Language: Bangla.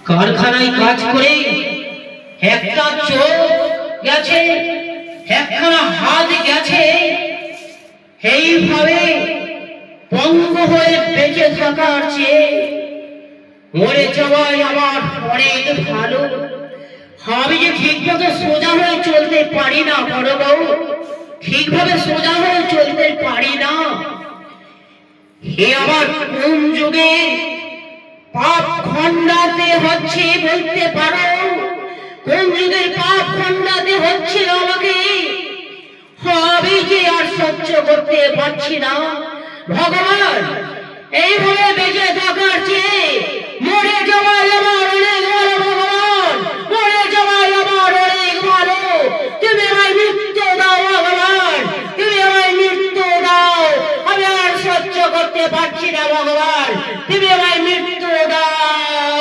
কারখানায় কাজ করে একটা চোখ গেছে, একখানা হাত গেছে, এইভাবে পঙ্গু হয়ে বেঁচে থাকার চেয়ে মরে যাওয়াই আমার অনেক ভালো। আমি যে ঠিকমতো সোজা হয়ে চলতে পারি না বড় বউ, ঠিকভাবে সোজা হয়ে চলতে পারি না। হে আমার কোন যুগে পাপ খণ্ডাতে হচ্ছে বলতে পারো? কোন যুগের পাপ খণ্ডাতে হচ্ছে আমাকে? আমি যে আর সহ্য করতে পারছি না ভগবান। এইভাবে বেঁচে থাকার চেয়ে মরে যাওয়াই আমার অনেক ভালো ভগবান, মরে যাওয়াই আমার অনেক ভালো। তুমি আমায় মৃত্যু দাও ভগবান, তুমি আমায় মৃত্যু দাও। আমি আর সহ্য করতে পারছি না ভগবান, তুমি আমায় মৃত্যু দাও।